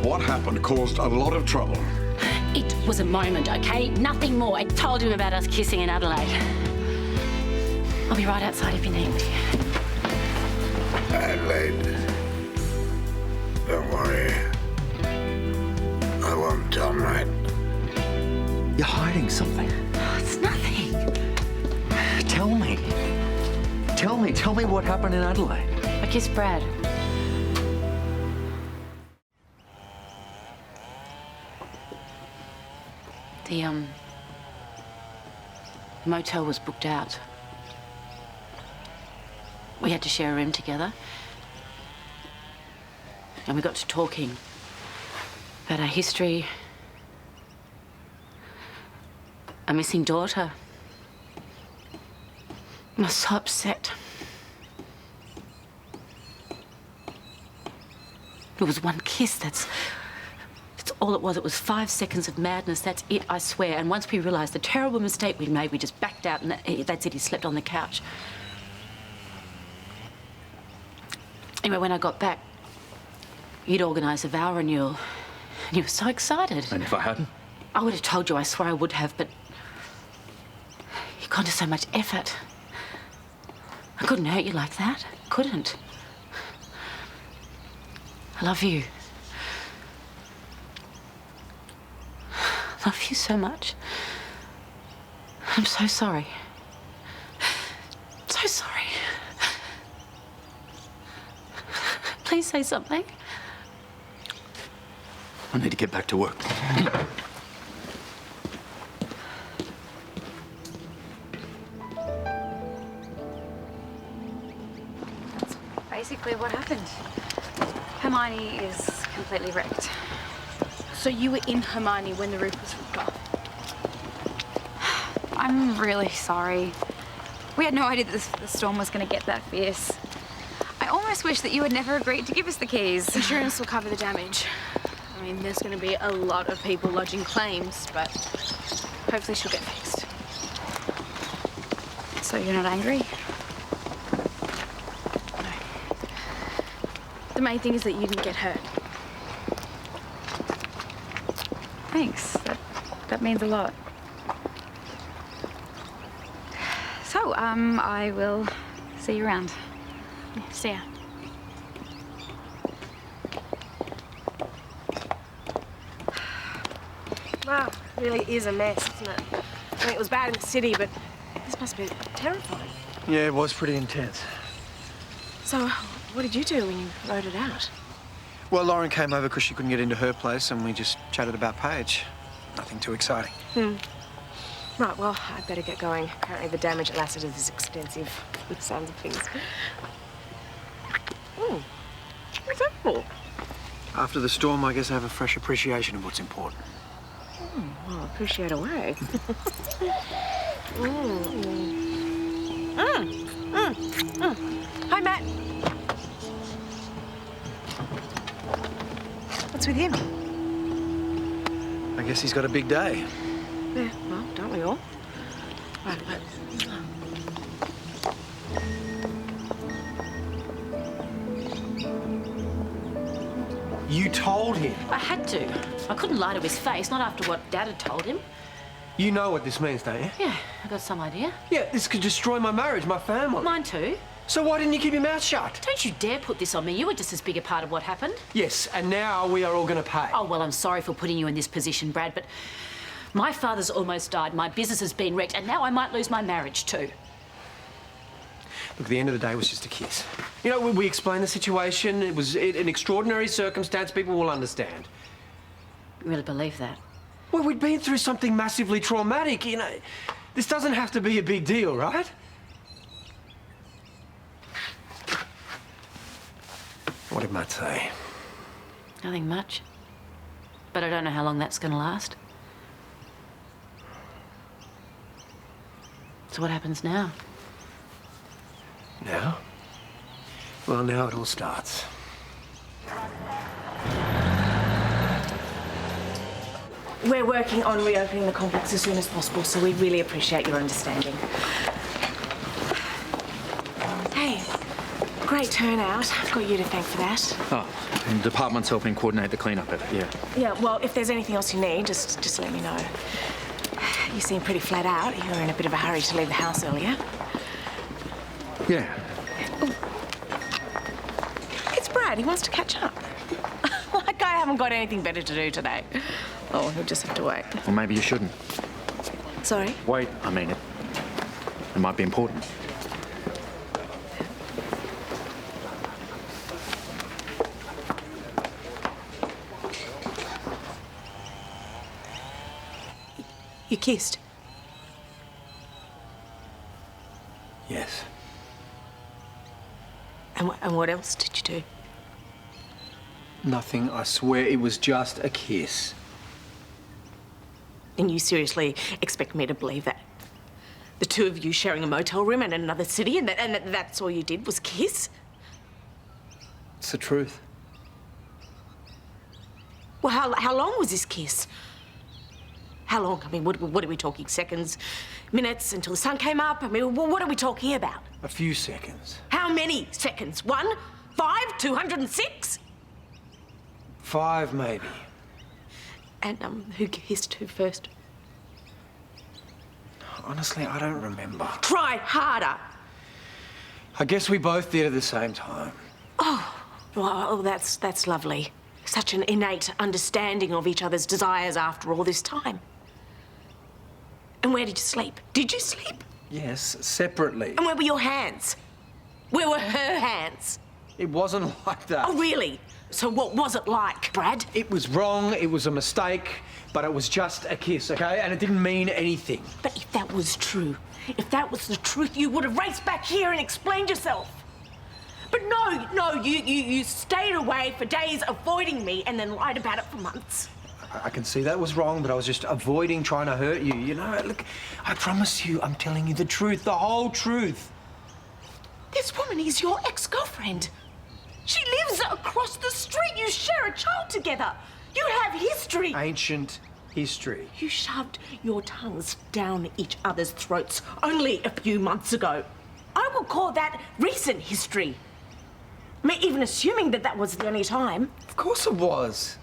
What happened caused a lot of trouble. It was a moment, okay? Nothing more. I told him about us kissing in Adelaide. I'll be right outside if you need me. Adelaide, don't worry. I won't tell him right. You're hiding something. Oh, it's nothing. Tell me. Tell me what happened in Adelaide. I kissed Brad. The motel was booked out. We had to share a room together. And we got to talking about our history, a missing daughter. I was so upset. It was one kiss, that's all it was. It was 5 seconds of madness, that's it, I swear. And once we realised the terrible mistake we'd made, we just backed out and that's it, he slept on the couch. Anyway, when I got back, you'd organised a vow renewal and you were so excited. And if I hadn't? I would have told you, I swear I would have, but you've gone to so much effort. I couldn't hurt you like that. Couldn't. I love you. I love you so much. I'm so sorry. So sorry. Please say something. I need to get back to work. That's basically what happened. Hermione is completely wrecked. So you were in Hermione when the roof was ripped off? I'm really sorry. We had no idea that the storm was going to get that fierce. I almost wish that you had never agreed to give us the keys. Insurance will cover the damage. I mean, there's going to be a lot of people lodging claims, but hopefully she'll get fixed. So you're not angry? No. The main thing is that you didn't get hurt. Thanks. That means a lot. So, I will see you around. Yeah, see ya. Wow, it really is a mess, isn't it? I mean, it was bad in the city, but this must be terrifying. Yeah, it was pretty intense. So, what did you do when you wrote it out? Well, Lauren came over because she couldn't get into her place and we just chatted about Paige. Nothing too exciting. Right, well, I'd better get going. Apparently the damage at Lassiter is extensive, from the sounds of things. What's that for? After the storm, I guess I have a fresh appreciation of what's important. Well, appreciate away. Hi, Matt. What's with him? I guess he's got a big day. Yeah, well, don't we all? Right, but... You told him. I had to. I couldn't lie to his face, not after what Dad had told him. You know what this means, don't you? Yeah, I got some idea. Yeah, this could destroy my marriage, my family. Mine too. So why didn't you keep your mouth shut? Don't you dare put this on me. You were just as big a part of what happened. Yes, and now we are all going to pay. Oh, well, I'm sorry for putting you in this position, Brad, but my father's almost died, my business has been wrecked, and now I might lose my marriage too. Look, the end of the day was just a kiss. You know, we explained the situation. It was an extraordinary circumstance. People will understand. You really believe that? Well, we'd been through something massively traumatic, you know. This doesn't have to be a big deal, right? What did Matt say? Nothing much. But I don't know how long that's going to last. So what happens now? Now? Well, now it all starts. We're working on reopening the complex as soon as possible, so we really appreciate your understanding. Hey, great great turnout. I've got you to thank for that. Oh, and the department's helping coordinate the clean-up of it, yeah. Yeah, well, if there's anything else you need, just let me know. You seem pretty flat out. You were in a bit of a hurry to leave the house earlier. Yeah. It's Brad. He wants to catch up. Like I haven't got anything better to do today. Oh, he'll just have to wait. Well, maybe you shouldn't. Sorry? Wait, I mean, it might be important. You kissed? Yes. And what else did you do? Nothing, I swear it was just a kiss. And you seriously expect me to believe that? The two of you sharing a motel room in another city and that's all you did was kiss? It's the truth. Well, how long was this kiss? How long? I mean, what are we talking? Seconds? Minutes? Until the sun came up? I mean, what are we talking about? A few seconds. How many seconds? 1? 5? 206? 5, maybe. And who kissed who first? Honestly, I don't remember. Try harder. I guess we both did at the same time. Well, that's lovely. Such an innate understanding of each other's desires after all this time. And where did you sleep? Did you sleep? Yes, separately. And where were your hands? Where were her hands? It wasn't like that. Oh, really? So what was it like, Brad? It was wrong, it was a mistake, but it was just a kiss, okay? And it didn't mean anything. But if that was true, if that was the truth, you would have raced back here and explained yourself. But no, you stayed away for days avoiding me and then lied about it for months. I can see that was wrong, but I was just avoiding trying to hurt you, you know? Look, I promise you, I'm telling you the truth, the whole truth. This woman is your ex-girlfriend. She lives across the street. You share a child together. You have history. Ancient history. You shoved your tongues down each other's throats only a few months ago. I will call that recent history. I mean, even assuming that was the only time. Of course it was.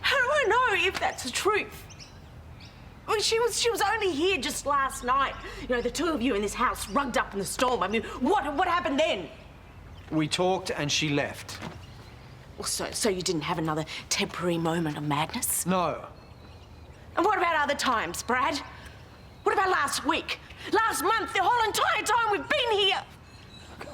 How do I know if that's the truth? I mean, she was only here just last night. You know, the two of you in this house rugged up in the storm. I mean, what happened then? We talked and she left. Well, so you didn't have another temporary moment of madness? No. And what about other times, Brad? What about last week? Last month? The whole entire time we've been here?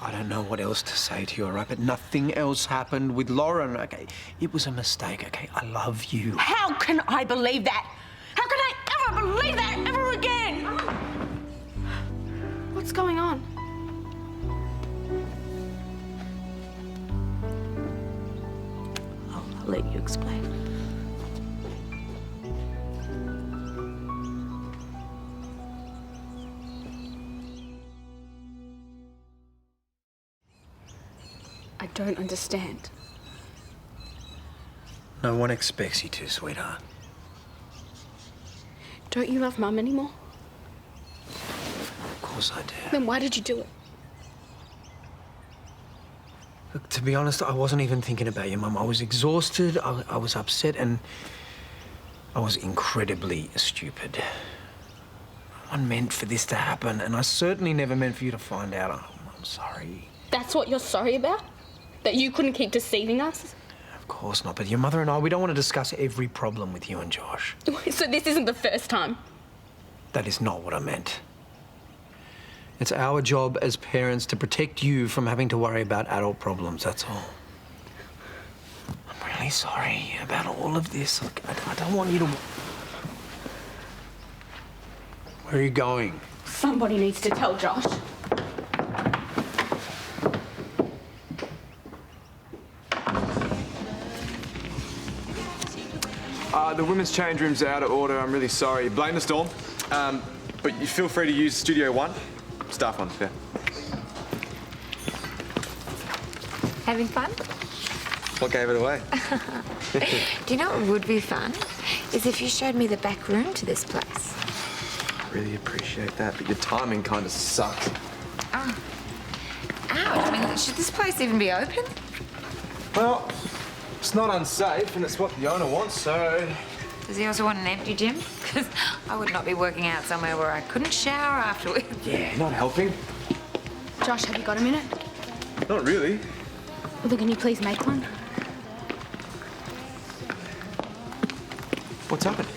I don't know what else to say to you, all right? But nothing else happened with Lauren, okay? It was a mistake, okay? I love you. How can I believe that? How can I ever believe that ever again? What's going on? I'll let you explain. I don't understand. No one expects you to, sweetheart. Don't you love Mum anymore? Of course I do. Then why did you do it? Look, to be honest, I wasn't even thinking about your mum. I was exhausted, I was upset, and I was incredibly stupid. No one meant for this to happen, and I certainly never meant for you to find out. I'm sorry. That's what you're sorry about? That you couldn't keep deceiving us? Of course not, but your mother and I, we don't want to discuss every problem with you and Josh. So this isn't the first time? That is not what I meant. It's our job as parents to protect you from having to worry about adult problems, that's all. I'm really sorry about all of this. Look, I don't want you to... Where are you going? Somebody needs to tell Josh. The women's change room's out of order. I'm really sorry. Blame the storm. But you feel free to use Studio 1. Staff 1, yeah. Having fun? What gave it away? Do you know what would be fun? Is if you showed me the back room to this place. I really appreciate that, but your timing kind of sucks. Ouch. I mean, Should this place even be open? Well, it's not unsafe, and it's what the owner wants, so... Does he also want an empty gym? Because I would not be working out somewhere where I couldn't shower afterwards. Yeah, not helping. Josh, have you got a minute? Not really. Well, then can you please make one? What's happened?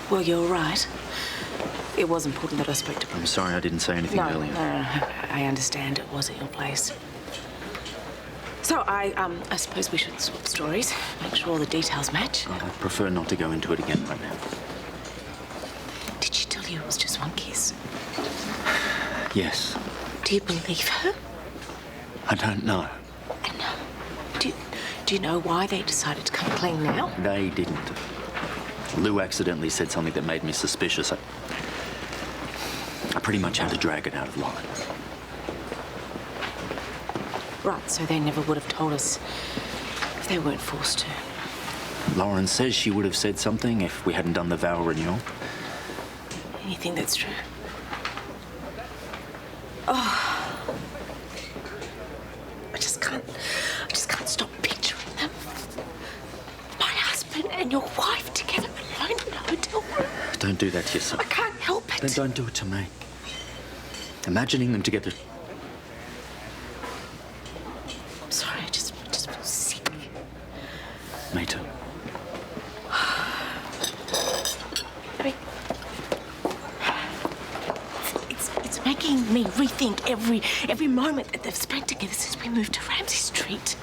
Well, you're right. It was important that I spoke to him. I'm sorry I didn't say anything No, earlier. no, I understand it was at your place. So I suppose we should swap stories, make sure all the details match. I prefer not to go into it again right now. Did she tell you it was just one kiss? Yes. Do you believe her? I don't know. And do you know why they decided to come clean now? They didn't. Lou accidentally said something that made me suspicious. I pretty much had to drag it out of line. Right, so they never would have told us if they weren't forced to. Lauren says she would have said something if we hadn't done the vow renewal. And you think that's true? Oh. I just can't stop picturing them. My husband and your wife together alone in a hotel room. Don't do that to yourself. I can't help it. Then don't do it to me. Imagining them together. I'm sorry, I just feel sick. Me too. I mean, it's making me rethink every moment that they've spent together since we moved to Ramsay Street.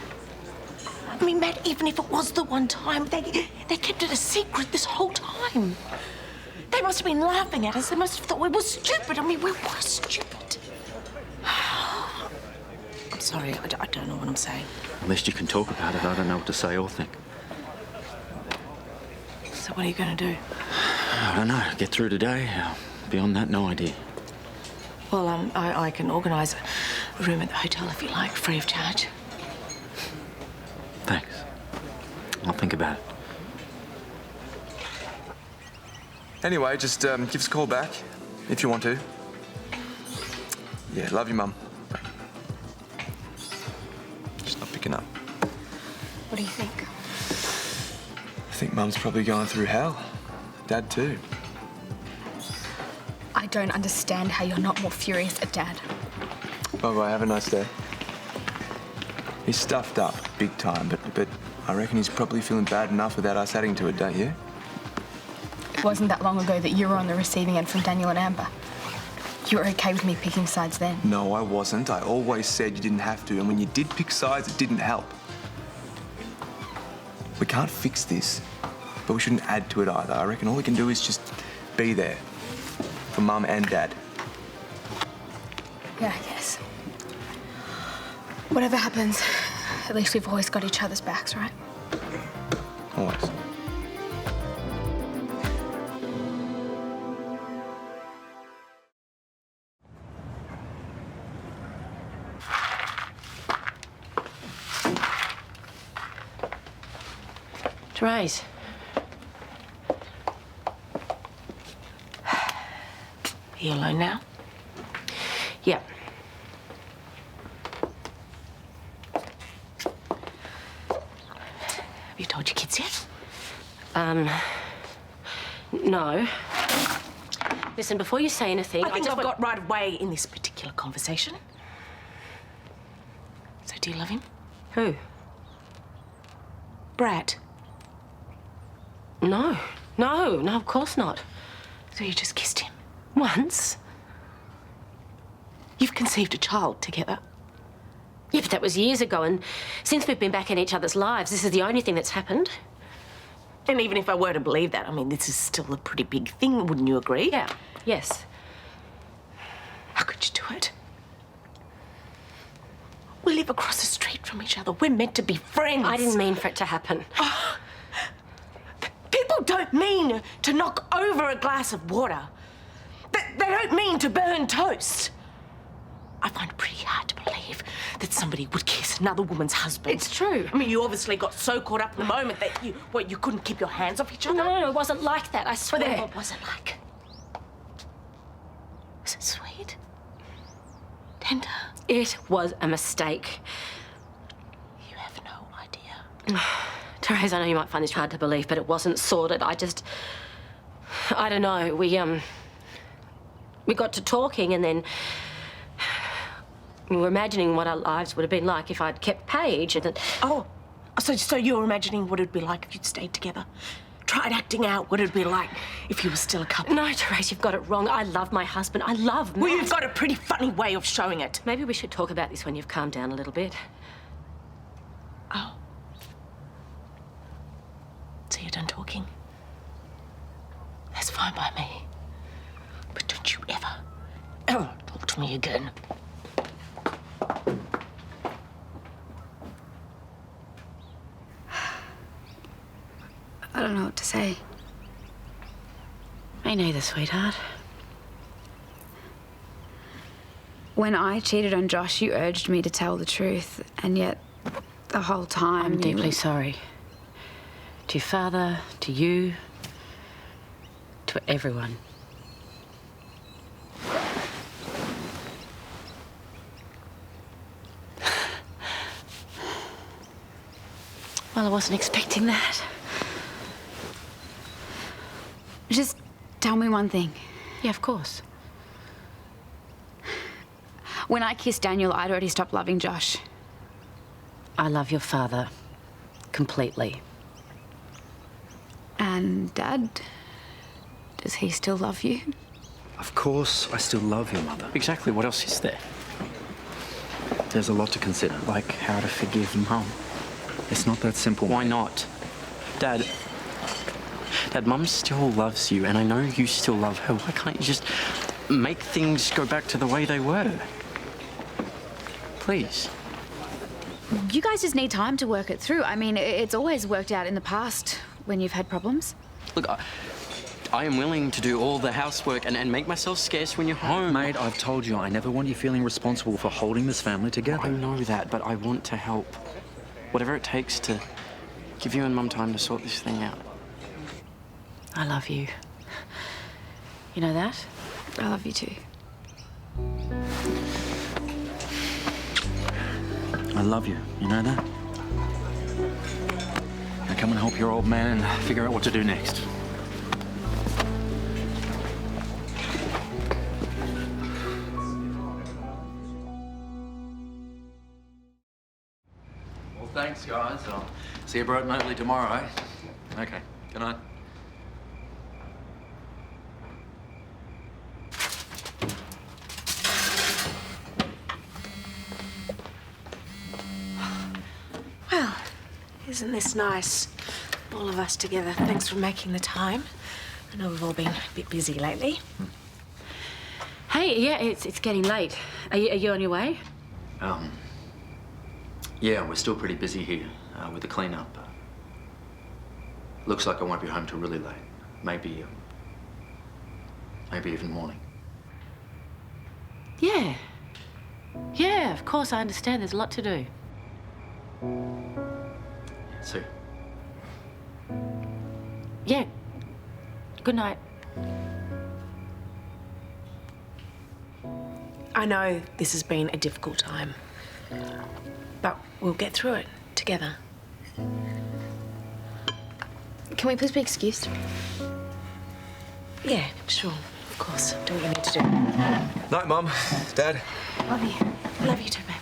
I mean, Matt, even if it was the one time, they kept it a secret this whole time. They must have been laughing at us. They must have thought we were stupid. I mean, we were stupid. I'm sorry, I don't know what I'm saying. At least you can talk about it. I don't know what to say or think. So what are you going to do? I don't know. Get through today. Beyond that, no idea. Well, I can organise a room at the hotel if you like, free of charge. Thanks. I'll think about it. Anyway, just give us a call back if you want to. Yeah, love you, Mum. Just not picking up. What do you think? I think Mum's probably going through hell. Dad too. I don't understand how you're not more furious at Dad. Bye-bye, have a nice day. He's stuffed up big time, but I reckon he's probably feeling bad enough without us adding to it, don't you? It wasn't that long ago that you were on the receiving end from Daniel and Amber. You were okay with me picking sides then. No, I wasn't. I always said you didn't have to, and when you did pick sides, it didn't help. We can't fix this, but we shouldn't add to it either. I reckon all we can do is just be there for Mum and Dad. Yeah, I guess. Whatever happens, at least we've always got each other's backs, right? Always. Therese. Are you alone now? Yep. Have you told your kids yet? No. Listen, before you say anything, I think just I've got right of way in this particular conversation. So do you love him? Who? Brad. No, of course not. So you just kissed him? Once. You've conceived a child together. Yeah, but that was years ago, and since we've been back in each other's lives, this is the only thing that's happened. And even if I were to believe that, I mean, this is still a pretty big thing, wouldn't you agree? Yeah, yes. How could you do it? We live across the street from each other. We're meant to be friends. I didn't mean for it to happen. Oh, people don't mean to knock over a glass of water. They don't mean to burn toast. I find it pretty hard to believe that somebody would kiss another woman's husband. It's true. I mean, you obviously got so caught up in the moment that you couldn't keep your hands off each other? No, it wasn't like that, I swear. What was it like? Was it sweet? Tender? It was a mistake. You have no idea. Therese, I know you might find this hard to believe, but it wasn't sordid. I don't know. We got to talking, and then we were imagining what our lives would have been like if I'd kept Paige, and then... Oh, so you were imagining what it'd be like if you'd stayed together? Tried acting out what it'd be like if you were still a couple? No, Therese, you've got it wrong. I love my husband. I love Matt. Well, you've got a pretty funny way of showing it. Maybe we should talk about this when you've calmed down a little bit. Oh. So you're done talking? That's fine by me. But don't you ever talk to me again. I don't know what to say. Me neither, sweetheart. When I cheated on Josh, you urged me to tell the truth, and yet the whole time I'm deeply sorry. To your father, to you, to everyone. Well, I wasn't expecting that. Just tell me one thing. Yeah, of course. When I kissed Daniel, I'd already stopped loving Josh. I love your father completely. And Dad? Does he still love you? Of course, I still love your mother. Exactly. What else is there? There's a lot to consider. Like how to forgive Mum. It's not that simple. Why not? Dad, Mum still loves you, and I know you still love her. Why can't you just make things go back to the way they were? Please. You guys just need time to work it through. I mean, it's always worked out in the past when you've had problems. Look, I am willing to do all the housework and make myself scarce when you're home. Mate, I've told you, I never want you feeling responsible for holding this family together. I know that, but I want to help. Whatever it takes to give you and Mum time to sort this thing out. I love you. You know that? I love you too. I love you. You know that? Now come and help your old man figure out what to do next. Well, thanks, guys. I'll see you bright and early tomorrow, eh? Okay. Good night. Well, isn't this nice? All of us together. Thanks for making the time. I know we've all been a bit busy lately. Hey, yeah, it's getting late. Are you on your way? Yeah, we're still pretty busy here with the cleanup. Looks like I won't be home till really late. Maybe even morning. Yeah. Yeah, of course, I understand. There's a lot to do. See you. Yeah. Good night. I know this has been a difficult time, but we'll get through it together. Can we please be excused? Yeah, sure. Of course. Do what you need to do. Night, Mum. Dad. Love you. Love you too, babe.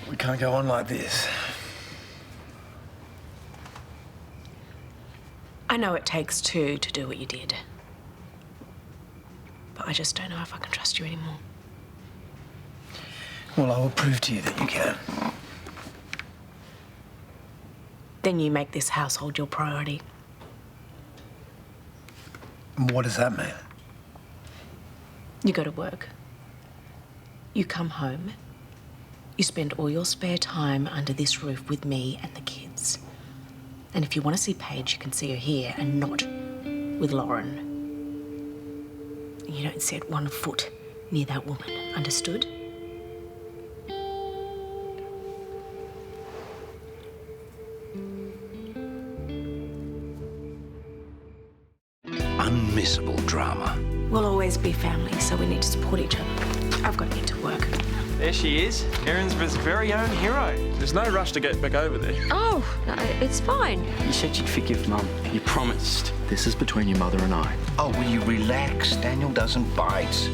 We can't go on like this. I know it takes two to do what you did. I just don't know if I can trust you anymore. Well, I will prove to you that you can. Then you make this household your priority. What does that mean? You go to work. You come home. You spend all your spare time under this roof with me and the kids. And if you want to see Paige, you can see her here and not with Lauren. You don't set one foot near that woman, understood? Unmissable drama. We'll always be family, so we need to support each other. I've got to get to work. There she is, Erinsborough's very own hero. There's no rush to get back over there. Oh, no, it's fine. You said you'd forgive Mum. You promised. This is between your mother and I. Oh, will you relax? Daniel doesn't bite.